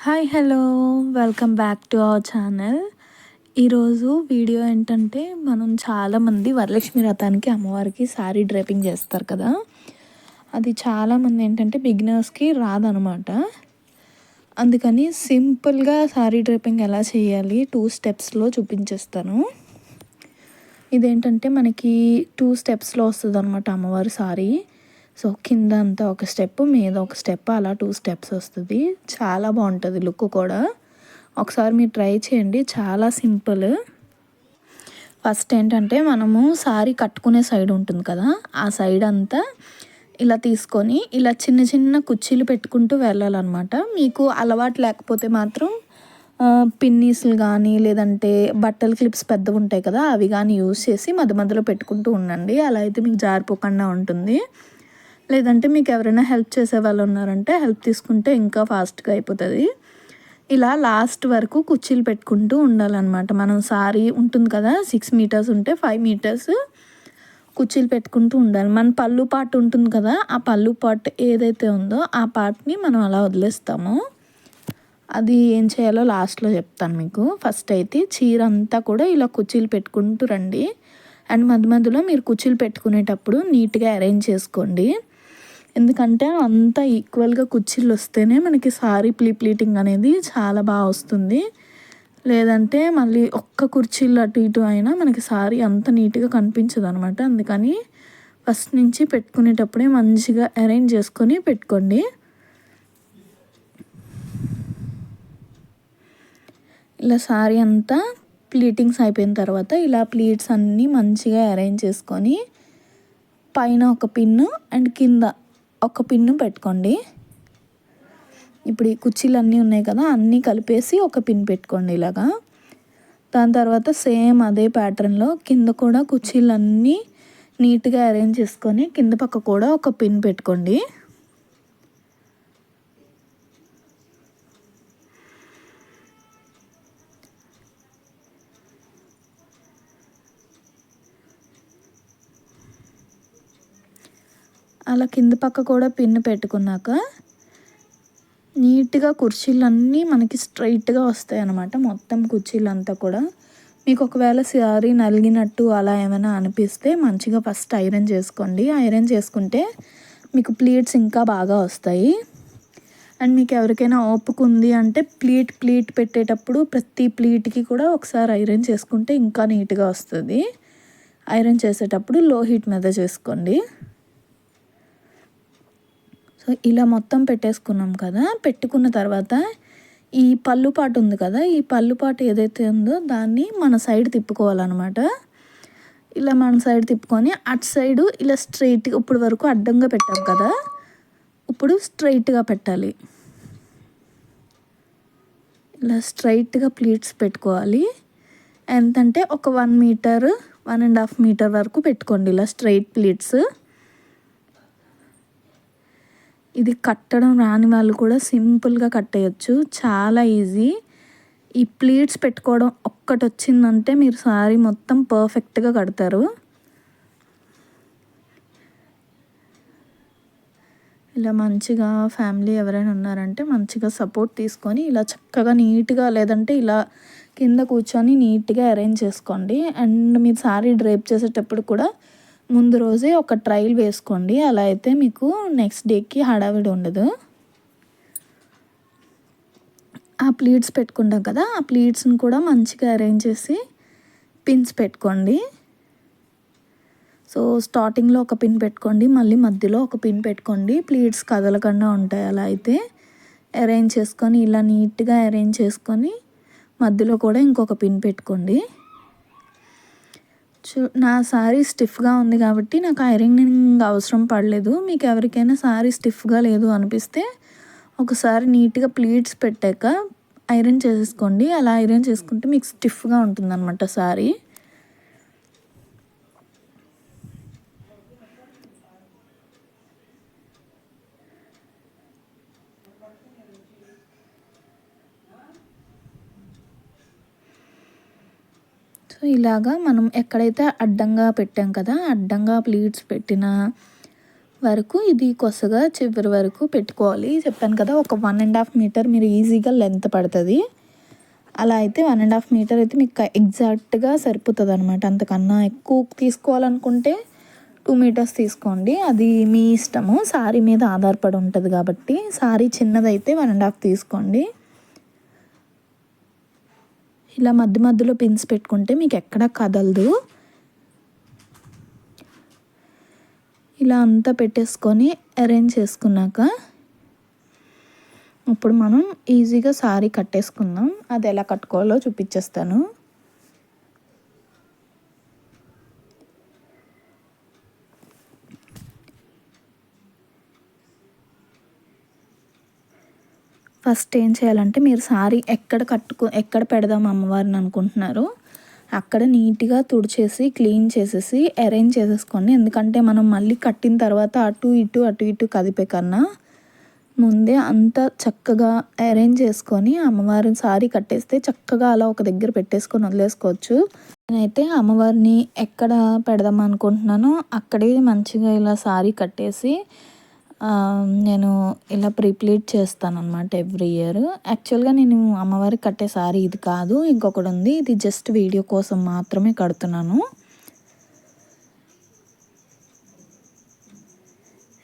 Hi hello welcome back to our channel. ఈరోజు video ఏంటంటే మనం చాలామంది వరలక్ష్మి వ్రతానికి అమ్మవారికి శారీ డ్రైపింగ్ చేస్తారు కదా. అది చాలామంది ఏంటంటే బిగినర్స్కి రాదనమాట. అందుకని సింపుల్గా శారీ డ్రైపింగ్ ఎలా చేయాలి 2 స్టెప్స్లో చూపించేస్తాను. ఇదేంటంటే మనకి 2 స్టెప్స్లో వస్తుంది అనమాట అమ్మవారి శారీ. సో కింద అంతా ఒక స్టెప్, మీద ఒక స్టెప్, అలా 2 స్టెప్స్ వస్తుంది. చాలా బాగుంటుంది లుక్ కూడా. ఒకసారి మీరు ట్రై చేయండి, చాలా సింపుల్. ఫస్ట్ ఏంటంటే మనము శారీ కట్టుకునే సైడ్ ఉంటుంది కదా, ఆ సైడ్ అంతా ఇలా తీసుకొని ఇలా చిన్న చిన్న కుర్చీలు పెట్టుకుంటూ వెళ్ళాలన్నమాట. మీకు అలవాటు లేకపోతే మాత్రం పిన్నీసులు కానీ లేదంటే బట్టల క్లిప్స్ పెద్దవి ఉంటాయి కదా, అవి కానీ యూస్ చేసి మధ్య మధ్యలో పెట్టుకుంటూ ఉండండి. అలా అయితే మీకు జారిపోకుండా ఉంటుంది. లేదంటే మీకు ఎవరైనా హెల్ప్ చేసే వాళ్ళు ఉన్నారంటే హెల్ప్ తీసుకుంటే ఇంకా ఫాస్ట్గా అయిపోతుంది. ఇలా లాస్ట్ వరకు కుర్చీలు పెట్టుకుంటూ ఉండాలన్నమాట. మనం సారీ ఉంటుంది కదా, 6 మీటర్స్ ఉంటే 5 మీటర్స్ కుర్చీలు పెట్టుకుంటూ ఉండాలి. మన పళ్ళు పార్ట్ ఉంటుంది కదా, ఆ పళ్ళు పార్ట్ ఏదైతే ఉందో ఆ పార్ట్ని మనం అలా వదిలేస్తాము. అది ఏం చేయాలో లాస్ట్లో చెప్తాను మీకు. ఫస్ట్ అయితే చీర అంతా కూడా ఇలా కుర్చీలు పెట్టుకుంటూ రండి. అండ్ మధ్య మధ్యలో మీరు కుర్చీలు పెట్టుకునేటప్పుడు నీట్గా అరేంజ్ చేసుకోండి. ఎందుకంటే అంతా ఈక్వల్గా కుర్చీలు వస్తేనే మనకి సారీ ప్లీటింగ్ అనేది చాలా బాగా వస్తుంది. లేదంటే మళ్ళీ ఒక్క కుర్చీలు అటు ఇటు అయినా మనకి సారీ అంత నీట్గా కనిపించదు అనమాట. అందుకని ఫస్ట్ నుంచి పెట్టుకునేటప్పుడే మంచిగా అరేంజ్ చేసుకొని పెట్టుకోండి. ఇలా సారీ అంతా ప్లీటింగ్స్ అయిపోయిన తర్వాత ఇలా ప్లీట్స్ అన్నీ మంచిగా అరేంజ్ చేసుకొని పైన ఒక పిన్ను అండ్ కింద ఒక పిన్ను పెట్టుకోండి. ఇప్పుడు ఈ కుర్చీలు అన్నీ ఉన్నాయి కదా, అన్నీ కలిపేసి ఒక పిన్ పెట్టుకోండి ఇలాగా. దాని తర్వాత సేమ్ అదే ప్యాటర్న్లో కింద కూడా కుర్చీలన్నీ నీట్గా అరేంజ్ చేసుకొని కింద పక్క కూడా ఒక పిన్ పెట్టుకోండి. అలా కింద పక్క కూడా పిన్ పెట్టుకున్నాక నీట్గా కుర్చీలన్నీ మనకి స్ట్రైట్గా వస్తాయి అన్నమాట. మొత్తం కుర్చీలంతా కూడా మీకు ఒకవేళ సారీ నలిగినట్టు అలా ఏమైనా అనిపిస్తే మంచిగా ఫస్ట్ ఐరన్ చేసుకోండి. ఐరన్ చేసుకుంటే మీకు ప్లీట్స్ ఇంకా బాగా వస్తాయి. అండ్ మీకు ఎవరికైనా ఓపిక ఉంది అంటే ప్లీట్ పెట్టేటప్పుడు ప్రతి ప్లీట్కి కూడా ఒకసారి ఐరన్ చేసుకుంటే ఇంకా నీట్గా వస్తుంది. ఐరన్ చేసేటప్పుడు లో హీట్ మీద చేసుకోండి. సో ఇలా మొత్తం పెట్టేసుకున్నాం కదా. పెట్టుకున్న తర్వాత ఈ పళ్ళు పాటు ఉంది కదా, ఈ పళ్ళు పాటు ఏదైతే ఉందో దాన్ని మన సైడ్ తిప్పుకోవాలన్నమాట. ఇలా మన సైడ్ తిప్పుకొని అటు సైడు ఇలా స్ట్రైట్గా ఇప్పుడు వరకు అడ్డంగా పెట్టాం కదా, ఇప్పుడు స్ట్రైట్గా పెట్టాలి. ఇలా స్ట్రైట్గా ప్లీట్స్ పెట్టుకోవాలి. ఎంతంటే ఒక 1 మీటర్ 1.5 మీటర్ వరకు పెట్టుకోండి ఇలా స్ట్రైట్ ప్లీట్స్. ఇది కట్టడం రాని వాళ్ళు కూడా సింపుల్గా కట్టేయచ్చు, చాలా ఈజీ. ఈ ప్లీట్స్ పెట్టుకోవడం ఒక్కటి వచ్చిందంటే మీరు సారీ మొత్తం పర్ఫెక్ట్గా కడతారు. ఇలా మంచిగా ఫ్యామిలీ ఎవరైనా ఉన్నారంటే మంచిగా సపోర్ట్ తీసుకొని ఇలా చక్కగా నీట్గా, లేదంటే ఇలా కింద కూర్చొని నీట్గా అరేంజ్ చేసుకోండి. అండ్ మీరు సారీ డ్రైప్ చేసేటప్పుడు కూడా ముందు రోజే ఒక ట్రైల్ వేసుకోండి. అలా అయితే మీకు నెక్స్ట్ డేకి హడావిడి ఉండదు. ఆ ప్లీట్స్ పెట్టుకుంటాం కదా, ఆ ప్లీట్స్ని కూడా మంచిగా అరేంజ్ చేసి పిన్స్ పెట్టుకోండి. సో స్టార్టింగ్లో ఒక పిన్ పెట్టుకోండి, మళ్ళీ మధ్యలో ఒక పిన్ పెట్టుకోండి. ప్లీట్స్ కదలకుండా ఉంటాయి. అలా అయితే అరేంజ్ చేసుకొని ఇలా నీట్గా అరేంజ్ చేసుకొని మధ్యలో కూడా ఇంకొక పిన్ పెట్టుకోండి. నా సారీ స్టిఫ్గా ఉంది కాబట్టి నాకు ఐరనింగ్ అవసరం పడలేదు. మీకు ఎవరికైనా సారీ స్టిఫ్గా లేదు అనిపిస్తే ఒకసారి నీట్గా ప్లీట్స్ పెట్టాక ఐరన్ చేసేసుకోండి. అలా ఐరన్ చేసుకుంటే మీకు స్టిఫ్గా ఉంటుందన్నమాట సారీ. సో ఇలాగా మనం ఎక్కడైతే అడ్డంగా పెట్టాం కదా, అడ్డంగా ప్లీట్స్ పెట్టిన వరకు ఇది కొసగా చివరి వరకు పెట్టుకోవాలి. చెప్పాను కదా, ఒక 1.5 మీటర్ మీరు ఈజీగా లెంత్ పడుతుంది. అలా అయితే 1.5 మీటర్ అయితే మీకు ఎగ్జాక్ట్గా సరిపోతుంది అనమాట. అంతకన్నా ఎక్కువ తీసుకోవాలనుకుంటే 2 మీటర్స్ తీసుకోండి, అది మీ ఇష్టము. సారీ మీద ఆధారపడి ఉంటుంది కాబట్టి సారీ చిన్నదైతే 1.5 తీసుకోండి. ఇలా మధ్య మధ్యలో పిన్స్ పెట్టుకుంటే మీకు ఎక్కడ కదలదు. ఇలా అంతా పెట్టేసుకొని అరేంజ్ చేసుకున్నాక ఇప్పుడు మనం ఈజీగా సారీ కట్టేసుకుందాం. అది ఎలా కట్టుకోవాలో చూపించేస్తాను. ఫస్ట్ ఏం చేయాలంటే, మీరు సారీ ఎక్కడ పెడదాం అమ్మవారిని అనుకుంటున్నారో అక్కడ నీట్గా తుడిచేసి క్లీన్ చేసేసి అరేంజ్ చేసేసుకోండి. ఎందుకంటే మనం మళ్ళీ కట్టిన తర్వాత అటు ఇటు కదిపే కన్నా ముందే అంతా చక్కగా అరేంజ్ చేసుకొని అమ్మవారిని సారీ కట్టేస్తే చక్కగా అలా ఒక దగ్గర పెట్టేసుకొని వదిలేసుకోవచ్చు. నేనైతే అమ్మవారిని ఎక్కడ పెడదాం అనుకుంటున్నానో అక్కడే మంచిగా ఇలా సారీ కట్టేసి నేను ఇలా ప్రీప్లీట్ చేస్తాను అనమాట ఎవ్రీ ఇయర్. యాక్చువల్గా నేను అమ్మవారికి కట్టే సారీ ఇది కాదు, ఇంకొకటి ఉంది. ఇది జస్ట్ వీడియో కోసం మాత్రమే కడుతున్నాను.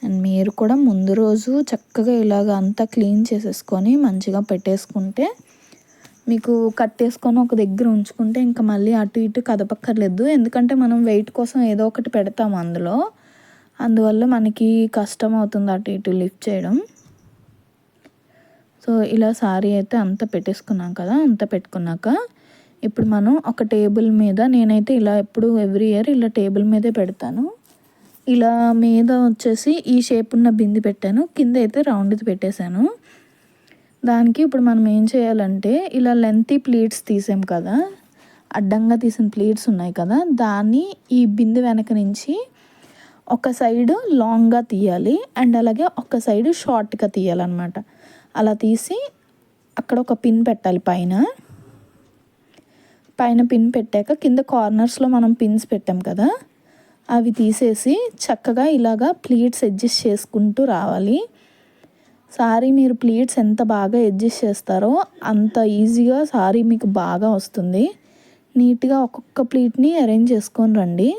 అండ్ మీరు కూడా ముందు రోజు చక్కగా ఇలాగ అంతా క్లీన్ చేసేసుకొని మంచిగా పెట్టేసుకుంటే మీకు కట్టేసుకొని ఒక దగ్గర ఉంచుకుంటే ఇంకా మళ్ళీ అటు ఇటు కదపక్కర్లేదు. ఎందుకంటే మనం వెయిట్ కోసం ఏదో ఒకటి పెడతాము అందువల్ల మనకి కష్టం అవుతుంది అటు ఇటు లిఫ్ట్ చేయడం. సో ఇలా సారీ అయితే అంతా పెట్టేసుకున్నాం కదా, అంతా పెట్టుకున్నాక ఇప్పుడు మనం ఒక టేబుల్ మీద, నేనైతే ఇలా ఎప్పుడు ఎవ్రీ ఇయర్ ఇలా టేబుల్ మీదే పెడతాను. ఇలా మీద వచ్చేసి ఈ షేప్ ఉన్న బింది పెట్టాను, కింద అయితే రౌండ్ది పెట్టేశాను. దానికి ఇప్పుడు మనం ఏం చేయాలంటే, ఇలా లెంతీ ప్లీట్స్ తీసాం కదా, అడ్డంగా తీసిన ప్లీట్స్ ఉన్నాయి కదా, దాన్ని ఈ బింది వెనక నుంచి ఒక సైడు లాంగ్గా తీయాలి అండ్ అలాగే ఒక సైడు షార్ట్గా తీయాలన్నమాట. అలా తీసి అక్కడ ఒక పిన్ పెట్టాలి. పైన పిన్ పెట్టాక కింద కార్నర్స్లో మనం పిన్స్ పెట్టాం కదా, అవి తీసేసి చక్కగా ఇలాగా ప్లీట్స్ అడ్జస్ట్ చేసుకుంటూ రావాలి. సారీ మీరు ప్లీట్స్ ఎంత బాగా అడ్జస్ట్ చేస్తారో అంత ఈజీగా సారీ మీకు బాగా వస్తుంది. నీట్గా ఒక్కొక్క ప్లీట్ని అరేంజ్ చేసుకొని రండి.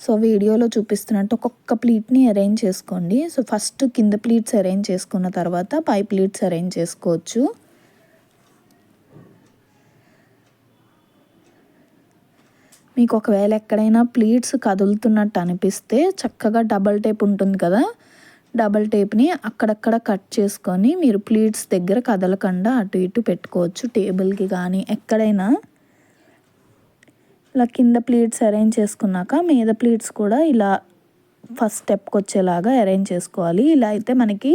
సో వీడియోలో చూపిస్తున్నట్టు ఒక్కొక్క ప్లీట్ని అరేంజ్ చేసుకోండి. సో ఫస్ట్ కింద ప్లీట్స్ అరేంజ్ చేసుకున్న తర్వాత పై ప్లీట్స్ అరేంజ్ చేసుకోవచ్చు. మీకు ఒకవేళ ఎక్కడైనా ప్లీట్స్ కదులుతున్నట్టు అనిపిస్తే చక్కగా డబల్ టేప్ ఉంటుంది కదా, డబల్ టేప్ని అక్కడక్కడ కట్ చేసుకొని మీరు ప్లీట్స్ దగ్గర కదలకుండా అటు ఇటు పెట్టుకోవచ్చు. టేబుల్కి కానీ ఎక్కడైనా ఇలా కింద ప్లీట్స్ అరేంజ్ చేసుకున్నాక మీద ప్లీట్స్ కూడా ఇలా ఫస్ట్ స్టెప్కి వచ్చేలాగా అరేంజ్ చేసుకోవాలి. ఇలా అయితే మనకి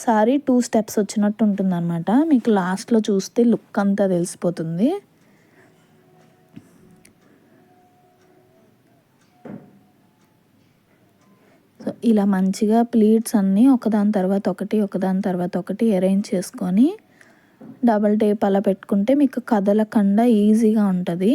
సారీ 2 స్టెప్స్ వచ్చినట్టు ఉంటుంది అనమాట. మీకు లాస్ట్లో చూస్తే లుక్ అంతా తెలిసిపోతుంది. సో ఇలా మంచిగా ప్లీట్స్ అన్నీ ఒకదాని తర్వాత ఒకటి అరేంజ్ చేసుకొని డబల్ టేప్ అలా పెట్టుకుంటే మీకు కదలకుండా ఈజీగా ఉంటుంది.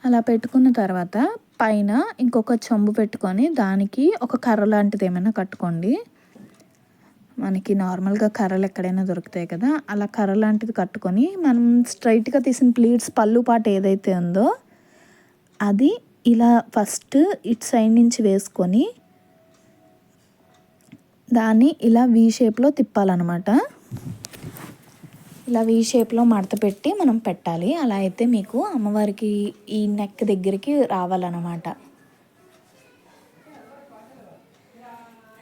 అలా పెట్టుకున్న తర్వాత పైన ఇంకొక చెంబు పెట్టుకొని దానికి ఒక కర్ర లాంటిది ఏమైనా కట్టుకోండి. మనకి నార్మల్గా కర్రలు ఎక్కడైనా దొరుకుతాయి కదా, అలా కర్ర లాంటిది కట్టుకొని మనం స్ట్రైట్గా తీసిన ప్లీట్స్ పళ్ళు పాటు ఏదైతే ఉందో అది ఇలా ఫస్ట్ ఇటు సైడ్ నుంచి వేసుకొని దాన్ని ఇలా వీ షేప్లో తిప్పాలన్నమాట. ఇలా వీ షేప్లో మడత పెట్టి మనం పెట్టాలి. అలా అయితే మీకు అమ్మవారికి ఈ నెక్ దగ్గరికి రావాలన్నమాట.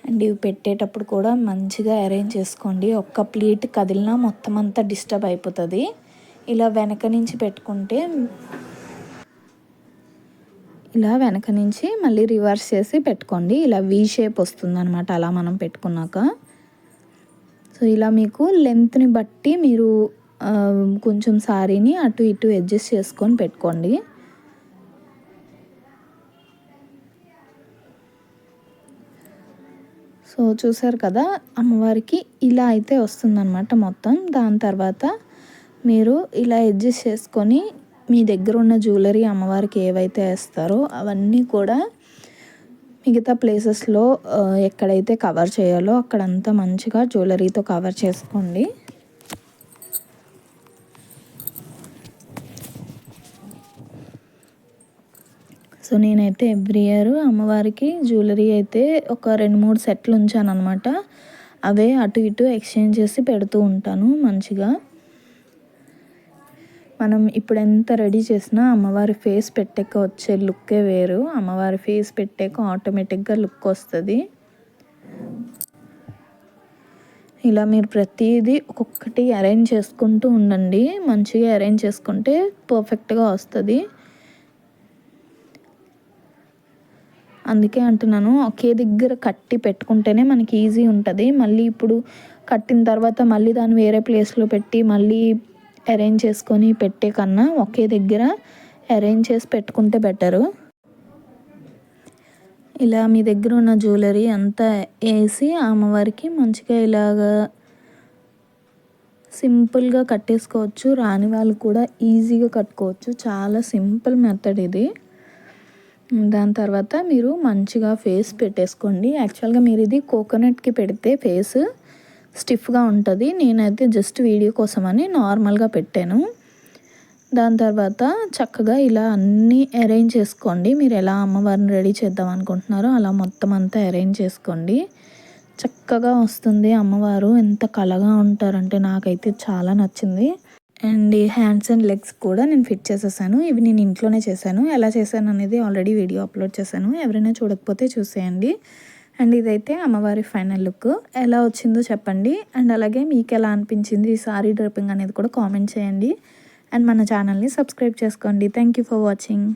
అండ్ ఇవి పెట్టేటప్పుడు కూడా మంచిగా అరేంజ్ చేసుకోండి. ఒక్క ప్లీట్ కదిలినా మొత్తం అంతా డిస్టర్బ్ అయిపోతుంది. ఇలా వెనక నుంచి పెట్టుకుంటే ఇలా వెనక నుంచి మళ్ళీ రివర్స్ చేసి పెట్టుకోండి. ఇలా వీ షేప్ వస్తుంది అనమాట అలా మనం పెట్టుకున్నాక. సో ఇలా మీకు లెంత్ని బట్టి మీరు కొంచెం సారీని అటు ఇటు అడ్జస్ట్ చేసుకొని పెట్టుకోండి. సో చూసారు కదా, అమ్మవారికి ఇలా అయితే వస్తుందన్నమాట మొత్తం. దాని తర్వాత మీరు ఇలా అడ్జస్ట్ చేసుకొని మీ దగ్గర ఉన్న జ్యువెలరీ అమ్మవారికి ఏవైతే వేస్తారో అవన్నీ కూడా మిగతా ప్లేసెస్లో ఎక్కడైతే కవర్ చేయాలో అక్కడంతా మంచిగా జ్యువెలరీతో కవర్ చేసుకోండి. సో నేనైతే ఎవ్రీ ఇయర్ అమ్మవారికి జ్యువెలరీ అయితే ఒక 2-3 సెట్లు ఉంచాను అనమాట. అవే అటు ఇటు ఎక్స్చేంజ్ చేసి పెడుతూ ఉంటాను మంచిగా. మనం ఇప్పుడు ఎంత రెడీ చేసినా అమ్మవారి ఫేస్ పెట్టాక వచ్చే లుక్కే వేరు. అమ్మవారి ఫేస్ పెట్టాక ఆటోమేటిక్గా లుక్ వస్తుంది. ఇలా మీరు ప్రతిదీ ఒక్కొక్కటి అరేంజ్ చేసుకుంటూ ఉండండి. మంచిగా అరేంజ్ చేసుకుంటే పర్ఫెక్ట్గా వస్తుంది. అందుకే అంటున్నాను, ఒకే దగ్గర కట్టి పెట్టుకుంటేనే మనకి ఈజీ ఉంటుంది. మళ్ళీ ఇప్పుడు కట్టిన తర్వాత మళ్ళీ దాన్ని వేరే ప్లేస్లో పెట్టి మళ్ళీ అరేంజ్ చేసుకొని పెట్టే కన్నా ఒకే దగ్గర అరేంజ్ చేసి పెట్టుకుంటే బెటరు. ఇలా మీ దగ్గర ఉన్న జ్యువెలరీ అంతా వేసి అమ్మవారికి మంచిగా ఇలాగా సింపుల్గా కట్టేసుకోవచ్చు. రాని వాళ్ళు కూడా ఈజీగా కట్టుకోవచ్చు. చాలా సింపుల్ మెథడ్ ఇది. దాని తర్వాత మీరు మంచిగా ఫేస్ పెట్టేసుకోండి. యాక్చువల్గా మీరు ఇది కోకోనట్కి పెడితే ఫేస్ స్టిఫ్గా ఉంటుంది. నేనైతే జస్ట్ వీడియో కోసమని నార్మల్గా పెట్టాను. దాని తర్వాత చక్కగా ఇలా అన్నీ అరేంజ్ చేసుకోండి. మీరు ఎలా అమ్మవారిని రెడీ చేద్దాం అనుకుంటున్నారో అలా మొత్తం అంతా అరేంజ్ చేసుకోండి. చక్కగా వస్తుంది అమ్మవారు. ఎంత కళగా ఉంటారంటే నాకైతే చాలా నచ్చింది. అండ్ ఈ హ్యాండ్స్ అండ్ లెగ్స్ కూడా నేను ఫిట్ చేసేసాను. ఇవి నేను ఇంట్లోనే చేశాను. ఎలా చేశాను అనేది ఆల్రెడీ వీడియో అప్లోడ్ చేశాను. ఎవరైనా చూడకపోతే చూసేయండి. అండ్ ఇదైతే అమ్మవారి ఫైనల్ లుక్. ఎలా వచ్చిందో చెప్పండి. అండ్ అలాగే మీకు ఎలా అనిపించింది ఈ సారీ డ్రెప్పింగ్ అనేది కూడా కామెంట్ చేయండి. అండ్ మన ఛానల్ని సబ్స్క్రైబ్ చేసుకోండి. Thank you for watching.